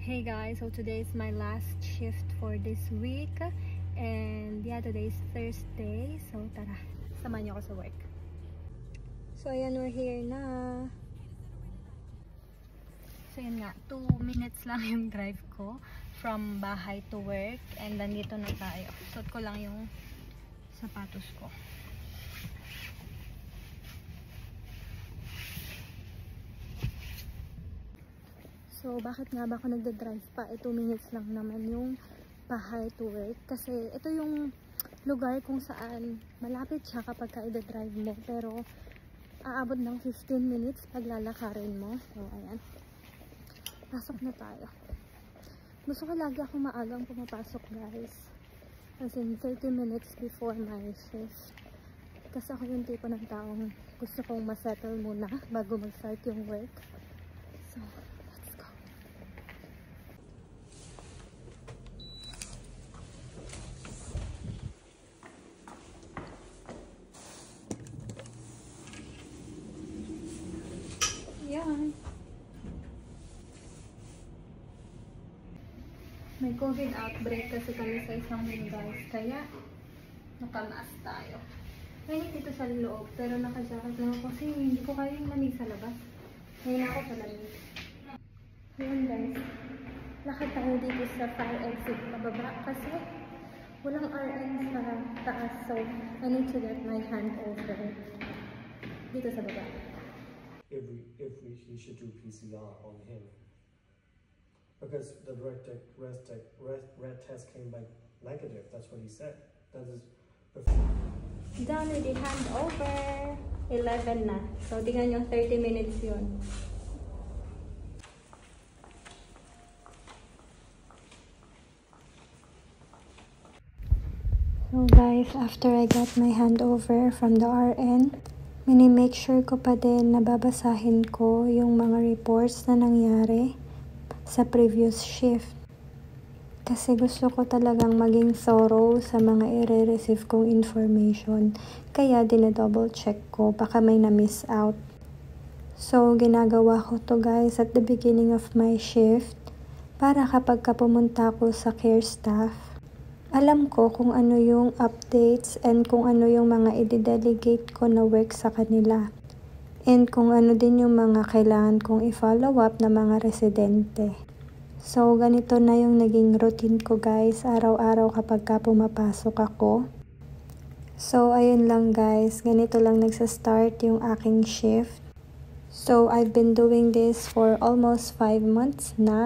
Hey guys, so today is my last shift for this week and yeah, today is Thursday, so tara, samahan niyo ako sa work. So ayan, we're here na. So yun nga, 2 minutes lang yung drive ko from bahay to work and nandito na tayo. Suot ko lang yung sapatos ko. So, bakit nga ba ako nagda-drive pa? 2 minutes lang naman yung bahay to work. Kasi ito yung lugar kung saan malapit siya kapag ka-drive mo. Pero, aabot ng 15 minutes pag lalakarin mo. So, ayan. Pasok na tayo. Gusto ko lagi ako maagang pumapasok, guys. As in, 30 minutes before my shift. Kasi ako yung tipo ng taong gusto kong masettle muna bago mag-start yung work. So, yan. May COVID outbreak kasi kami sa isang room, guys. Kaya, nakamask tayo. Ngayon dito sa loob, pero naka-jacket lang ako kasi hindi ko kaya yung lamig sa labas. Ngayon ako sa lamig. Ayan, guys. Lakad tayo dito sa fire exit pababa kasi walang RN sa taas. So, I need to get my hand over dito sa baba. If he should do PCR on him, because the red test came back negative. That's what he said. That is done with the hand over. 11 na. So, tingnan nyo, 30 minutes yun. So guys, after I got my handover from the RN, mini-make sure ko pa din na babasahin ko yung mga reports na nangyari sa previous shift. Kasi gusto ko talagang maging thorough sa mga i-receive kong information. Kaya dinadouble check ko, baka may na-miss out. So, ginagawa ko to guys at the beginning of my shift para kapag pumunta ko sa care staff, alam ko kung ano yung updates and kung ano yung mga i-delegate ko na work sa kanila. And kung ano din yung mga kailangan kong i-follow up na mga residente. So, ganito na yung naging routine ko guys, araw-araw kapag pumapasok ako. So, ayun lang guys, ganito lang nagsa-start yung aking shift. So, I've been doing this for almost 5 months na.